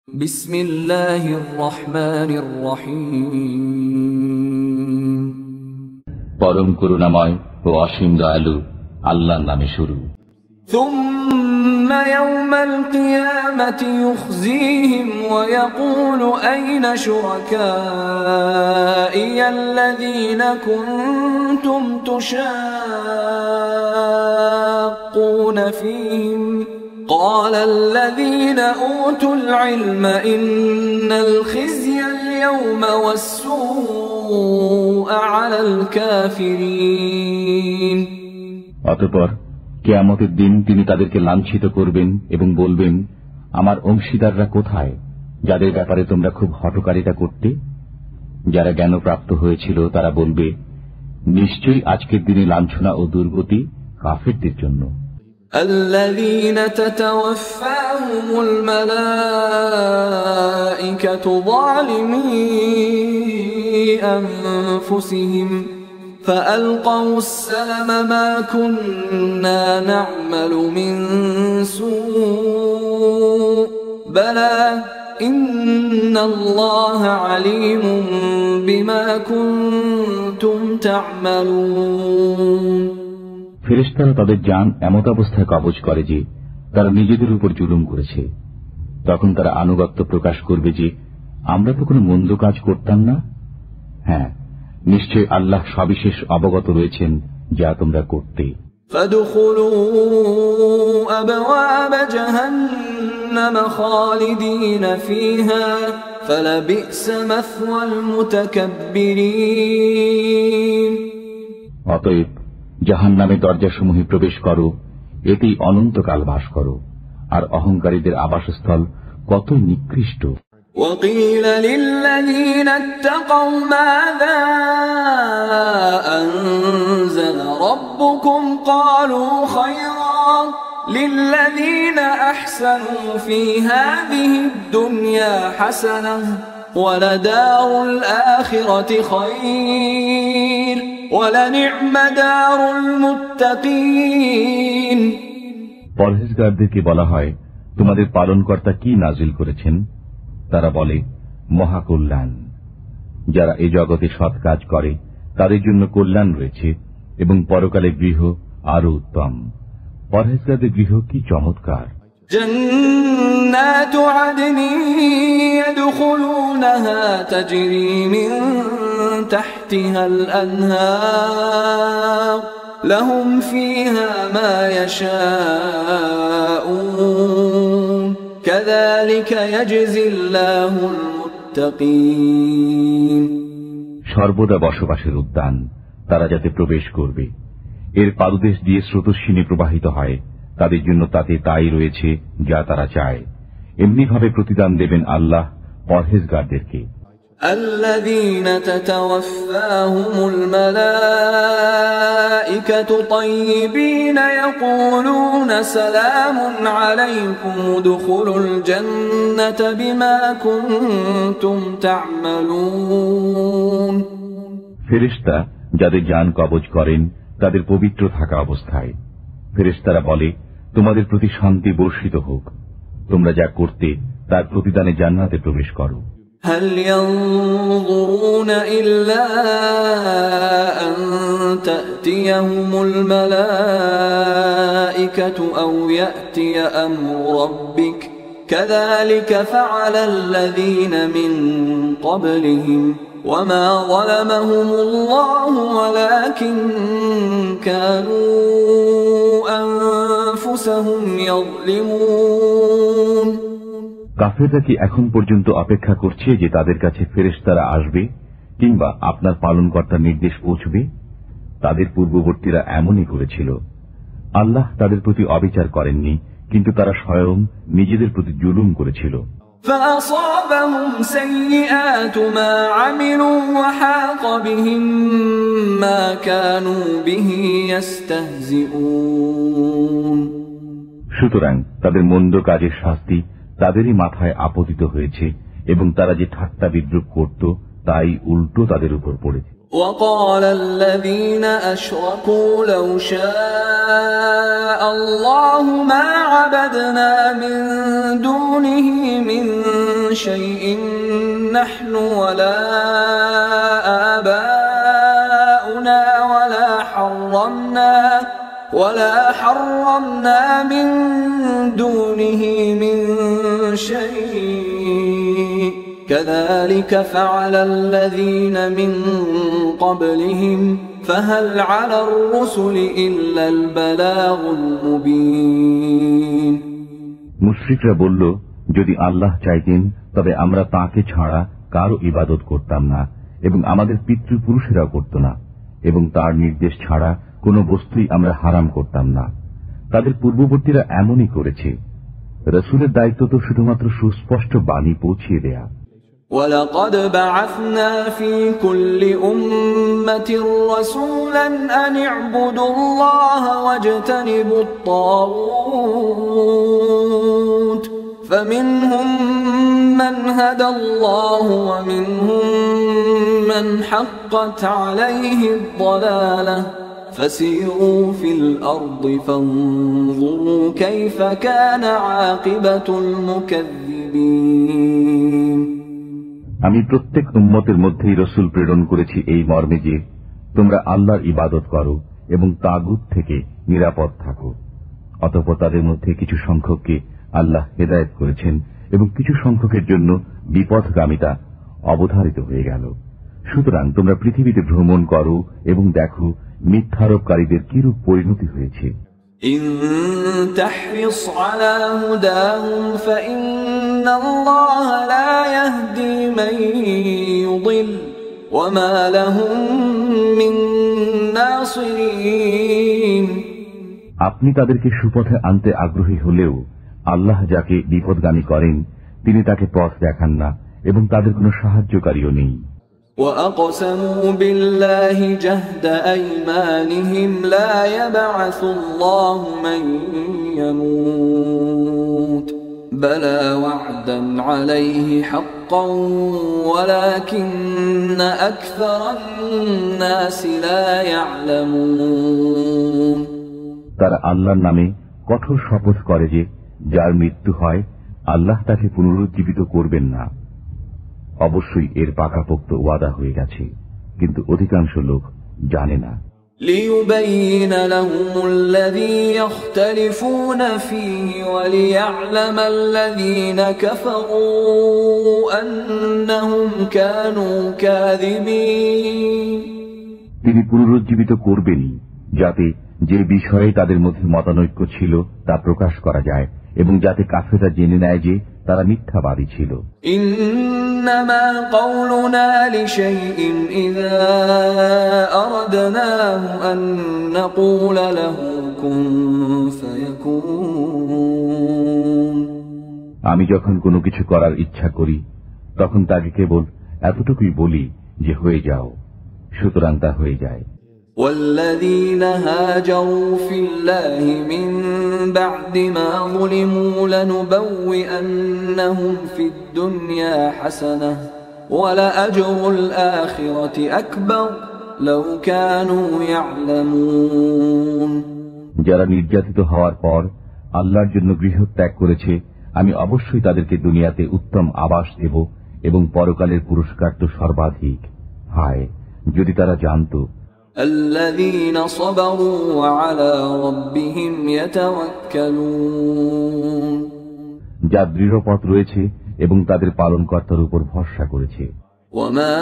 বিসমিল্লাহির রহমানির রহিম। পরম করুণাময় ও অসীম দয়ালু আল্লাহর নামে শুরু। ثم يوم القيامة يخزيهم ويقول أين شركائي الذين كنتم تشاقون فيهم قال الذين أوتوا العلم إن الخزي اليوم والسوء على الكافرين। অতঃপর কিয়ামতের দিন তিনি তাদেরকে লাঞ্ছিত করবেন এবং বলবেন, আমার অংশীদাররা কোথায়, যাদের ব্যাপারে তোমরা খুব হঠকারিতা করতে? যারা জ্ঞানপ্রাপ্ত হয়েছিল তারা বলবে, নিশ্চয়ই আজকের দিনে লাঞ্ছনা ও দুর্গতি কাফেরদের জন্য। الذين تتوفاهم الملائكة ظالمي أنفسهم فألقوا السلم ما كنا نعمل من سوء بلى إن الله عليم بما كنتم تعملون। ফেরেশতারা তাদের জান এমত অবস্থায় কবজ করে যে তারা নিজেদের উপর জুলুম করেছে। তখন তারা আনুগত্য প্রকাশ করবে যে আমরা তো কোনো মন্দ কাজ করতাম না। হ্যাঁ, নিশ্চয় আল্লাহ সবিশেষ অবগত রয়েছেন যা তোমরা করতে। فادخلوا أبواب جهنم خالدين فيها فلبئس مثوى المتكبرين। অতএব জাহান্নামের দরজাসমূহে প্রবেশ করো, এতেই অনন্তকাল বাস করো, আর অহংকারীদের আবাসস্থল কত নিকৃষ্ট। وقيل للذين اتقوا ماذا أنزل ربكم قالوا خيرا للذين أحسنوا في هذه الدنيا حسنة ولدار الآخرة خير ولنعم دار المتقين। পরহেজগারদেরকে বলা হয়, তোমাদের পালনকর্তা কি নাজিল করেছেন? তারা বলে, মহাকল্যাণ। যারা এই জগতে সৎ কাজ করে তাদের জন্য কল্যাণ রয়েছে এবং পরকালে গৃহ আরো উত্তম। পরহেজগারদের গৃহ কি চমৎকার! جنات عدن يدخلونها تجري من تحتها الأنهار لهم فيها ما يشاءون كذلك يجزي الله المتقين। সর্বদা বসবাসের উদ্যান, তারা যাতে প্রবেশ করবে, এর পাদদেশ দিয়ে স্রোতস্বিনী প্রবাহিত হয়, তাদের জন্য তাতে তাই রয়েছে যা তারা চায়। এমনি ভাবে প্রতিদান দেবেন আল্লাহ পরহেজগারদেরকে। الذين تتوفاهم الملائكة طيبين يقولون سلام عليكم ادخلوا الجنة بما كنتم تعملون। ফেরেশতা যাদের জান কবজ করেন তাদের পবিত্র থাকা অবস্থায় ফেরেশতারা বলে, তোমাদের প্রতি শান্তি বর্ষিত হোক, তোমরা যা করতে তার প্রতিদানে জান্নাতে প্রবেশ করো। هل ينظرون إلا أن تأتيهم الملائكة أو يأتي أمر ربك كذلك فعل الذين من قبلهم وما ظلمهم الله ولكن كانوا أنفسهم يظلمون। কাফেররা কি এখন পর্যন্ত অপেক্ষা করছে যে তাদের কাছে ফেরেশতারা আসবে কিংবা আপনার পালনকর্তার নির্দেশ পৌঁছবে? তাদের পূর্ববর্তীরা এমনই করেছিল। আল্লাহ তাদের প্রতি অবিচার করেননি, কিন্তু তারা স্বয়ং নিজেদের প্রতি জুলুম করেছিল। فأصابهم سيئات ما عملوا وحاق بهم ما كانوا به يستهزئون। সুতরাং তাদের মন্দ কাজের শাস্তি তাদেরই মাথায় আপতিত হয়েছে এবং তারা যে ঠাট্টা বিদ্রুপ করত তাই উল্টো তাদের উপর পড়েছে। وقال الذين أشركوا لو شاء الله ما عبدنا من دونه من شيء نحن ولا آباؤنا ولا حرمنا من دونه من شيء كذلك فعل الذين من قبلهم فهل على الرسل إلا البلاغ المبين মুশরিকরা বলল, যদি আল্লাহ চাইতেন তবে আমরা তাঁকে ছাড়া কারো ইবাদত করতাম না এবং আমাদের পিতৃপুরুষেরাও করত না, এবং তার নির্দেশ ছাড়া কোনো বস্তুই আমরা হারাম করতাম না। তাদের পূর্ববর্তীরা এমনই করেছে। রাসূলের দায়িত্ব তো শুধুমাত্র সুস্পষ্ট বাণী পৌঁছিয়ে দেয়া। وَلَقَدْ بَعَثْنَا فِي كُلِّ أُمَّةٍ رَسُولًا أَنِ اعْبُدُوا اللَّهَ وَاجْتَنِبُوا الطَّاغُوتَ فَمِنْهُمْ مَنْ هَدَى اللَّهُ وَمِنْهُمْ مَنْ حَقَّتْ عَلَيْهِ الضَّلَالَةُ فَسِيرُوا فِي الْأَرْضِ فَانظُرُوا كَيْفَ كَانَ عَاقِبَةُ الْمُكَذِّبِينَ আমি প্রত্যেক উম্মতের মধ্যেই রসুল প্রেরণ করেছি এই মর্মে যে, তোমরা আল্লাহর ইবাদত করো এবং তাগুত থেকে নিরাপদ থাকো। অতঃপর তাদের মধ্যে কিছু সংখ্যককে আল্লাহ হেদায়েত করেছেন এবং কিছু সংখ্যকের জন্য বিপথগামিতা অবধারিত হয়ে গেল। সুতরাং তোমরা পৃথিবীতে ভ্রমণ করো এবং দেখো মিথ্যারোপকারীদের কিরূপ পরিণতি হয়েছে। إن تحرص على هداهم فإن الله لا يهدي من يضل وما لهم من ناصرين আপনি তাদেরকে সুপথে আনতে আগ্রহী হলেও আল্লাহ যাকে বিপদগামী করেন তিনি তাকে পথ দেখান না এবং তাদের কোনো সাহায্যকারীও নেই। وَأَقْسَمُوا بِاللَّهِ جَهْدَ أَيْمَانِهِمْ لَا يَبْعَثُ اللَّهُ مَن يَمُوتُ بَلَى وَعْدًا عَلَيْهِ حَقًّا وَلَكِنَّ أَكْثَرَ النَّاسِ لَا يَعْلَمُونَ তারা আল্লাহর নামে কঠোর শপথ করে যে যার মৃত্যু হয় আল্লাহ তাকে পুনরুজ্জীবিত করবেন না। অবশ্যই এর পাকাপোক্ত ওয়াদা হয়ে গেছে, কিন্তু অধিকাংশ লোক জানে না। لِيُبَيِّنَ لَهُمُ الَّذِي يَخْتَلِفُونَ فِيهِ وَلِيَعْلَمَ الَّذِينَ كَفَرُوا أَنَّهُمْ كَانُوا كَاذِبِينَ তিনি পুনরুজ্জীবিত করবেনই, যাতে যে বিষয়ে তাদের মধ্যে মতানৈক্য ছিল তা প্রকাশ করা যায় এবং যাতে কাফেররা জেনে নেয় যে তারা মিথ্যাবাদী ছিল। ইন্নামা কাউলুনা লিশাইইন ইযা আরাদনাহু আন নাকুলা লাহু কুন ফায়াকুন। আমি যখন কোনো কিছু করার ইচ্ছা করি তখন তাকে কেবল এতটুকুই বলি যে হয়ে যাও, সুতরাং তা হয়ে যায়। والذين هاجروا في الله من بعد ما ظلموا لنبوئنهم في الدنيا حسنة ولأجر الآخرة أكبر لو كانوا يعلمون যারা নির্যাতিত হওয়ার পর আল্লাহর জন্য গৃহত্যাগ করেছে আমি অবশ্যই তাদেরকে দুনিয়াতে উত্তম আবাস দেব এবং পরকালের পুরস্কার তো সর্বাধিক। হায় যদি তারা জানতো। الذين صبروا وعلى ربهم يتوكلون যার দৃঢ় পথ রয়েছে এবং তাদের পালনকর্তার উপর ভরসা করেছে। وما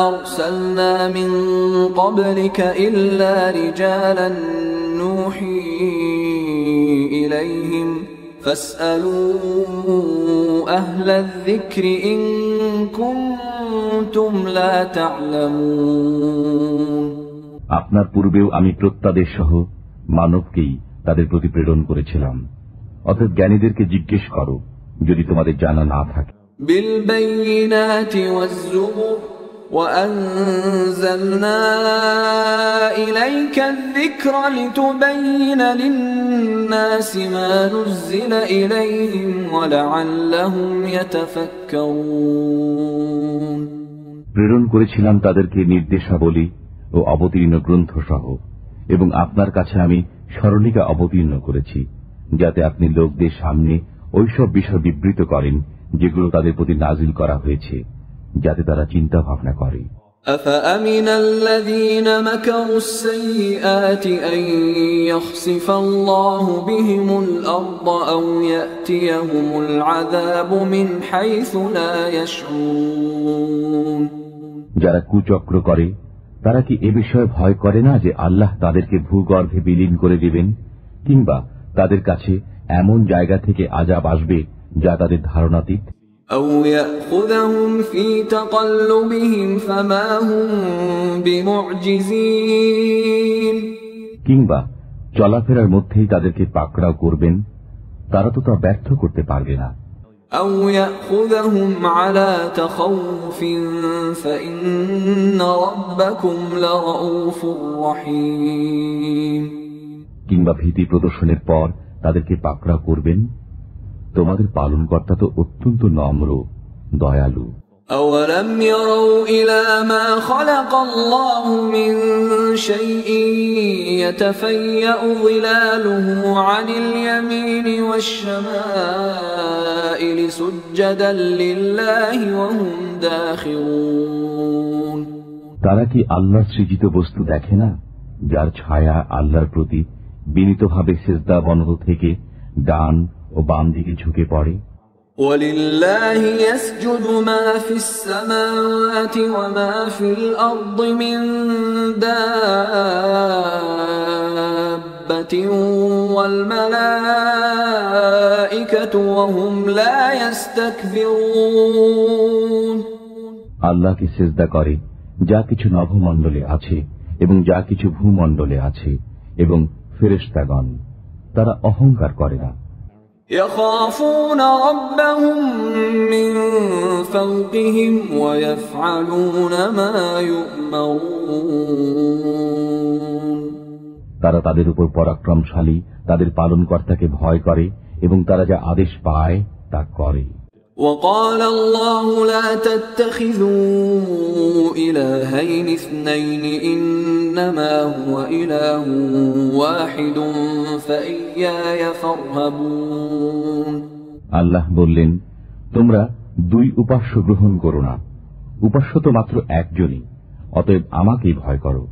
أرسلنا من قبلك إلا رجالا نوحي إليهم فاسألوا أهل الذكر إن كنتم لا تعلمون আপনার পূর্বেও আমি প্রত্যাদেশ সহ মানবকেই তাদের প্রতি প্রেরণ করেছিলাম, অতএব জ্ঞানীদেরকে জিজ্ঞেস করো যদি তোমাদের জানা না থাকে। بالبينات والزبر وأنزلنا إليك الذكر لتبين للناس ما نزل إليهم ولعلهم يتفكرون প্রেরণ করেছিলাম তাদেরকে নির্দেশাবলী ও অবতীর্ণ গ্রন্থ সহ, এবং আপনার কাছে আমি স্মরণিকা অবতীর্ণ করেছি যাতে আপনি লোকদের সামনে ওইসব বিষয় বিবৃত করেন যেগুলো তাদের প্রতি নাজিল করা হয়েছে, যাতে তারা চিন্তা ভাবনা করে। أفأمن الذين مكروا السيئات أن يخسف الله بهم الأرض أو يأتيهم العذاب من حيث لا يشعرون। যারা কুচক্র করে তারা কি এ বিষয়ে ভয় করে না যে আল্লাহ তাদেরকে ভূগর্ভে বিলীন করে দিবেন, কিংবা তাদের কাছে এমন জায়গা থেকে আযাব আসবে যা তাদের ধারণাতীত? أو يأخذهم في تقلبهم فما هم بمعجزين। কিংবা চলাফেরার মধ্যেই তাদেরকে পাকড়াও করবেন, তারা তো তা ব্যর্থ করতে পারবে না। أو يأخذهم على تخوف فإن ربكم لرؤوف رحيم। কিংবা ভীতি প্রদর্শনের পর তাদেরকে পাকড়াও করবেন, তোমাদের পালনকর্তা তো অত্যন্ত নম্র, দয়ালু। أولم يروا إلى ما خلق الله من شيء يتفيأ ظلاله عن اليمين والشمائل سجدا لله وهم داخرون। তারা কি আল্লাহর সৃজিত বস্তু দেখে না, যার ছায়া আল্লাহর প্রতি বিনীতভাবে সিজদাবনত থেকে ডান ও বাম দিকে ঝুঁকে পড়ে। وَلِلَّهِ يَسْجُدُ مَا فِي السَّمَاوَاتِ وَمَا فِي الْأَرْضِ مِن دَابَّةٍ وَالْمَلَائِكَةُ وَهُمْ لَا يَسْتَكْبِرُونَ। আল্লাহকে সিজদা করে যা কিছু নভমণ্ডলে আছে এবং যা কিছু ভূমণ্ডলে আছে, এবং ফেরেশতাগণ, তারা অহংকার করে না। يخافون ربهم من فوقهم ويفعلون ما يؤمرون। তারা তাদের উপর পরাক্রমশালী তাদের পালনকর্তাকে ভয় করে এবং তারা যা আদেশ পায় তা করে। وقال الله لا تتخذوا إلهين اثنين إنما هو إله واحد فإياي فارهبون। আল্লাহ বললেন, তোমরা দুই উপাস্য গ্রহণ করো না, উপাস্য তো মাত্র একজনই, অতএব আমাকেই ভয় করো।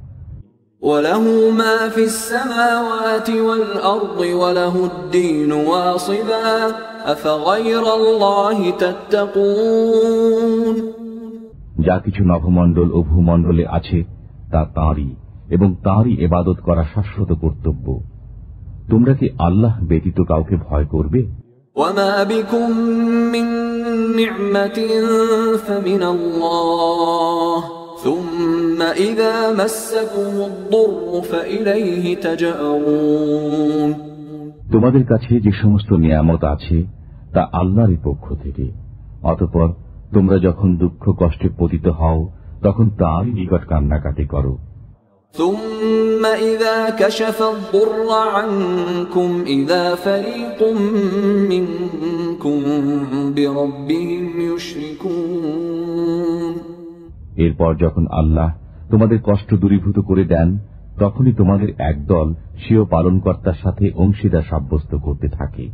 وله ما في السماوات والأرض وله الدين واصبا أفغير الله تتقون। যা কিছু নভমণ্ডল ও ভূমণ্ডলে আছে তা তাঁরই, এবং তাঁরই ইবাদত করা শাশ্বত কর্তব্য। তোমরা কি আল্লাহ ব্যতীত কাউকে ভয় করবে? وما بكم من نعمة فمن الله ثم إذا مسكم الضر فإليه تجأرون। তোমাদের কাছে যে সমস্ত নিয়ামত আছে তা আল্লাহরই পক্ষ থেকে, অতঃপর তোমরা যখন দুঃখ কষ্টে পতিত হও তখন তাঁরই নিকট কান্নাকাটি করো। ثم إذا كشف الضر عنكم إذا فريق منكم بربهم يشركون। এরপর যখন আল্লাহ তোমাদের কষ্ট দূরীভূত করে দেন, তখনই তোমাদের একদল স্বীয় পালনকর্তার সাথে অংশীদার সাব্যস্ত করতে থাকে।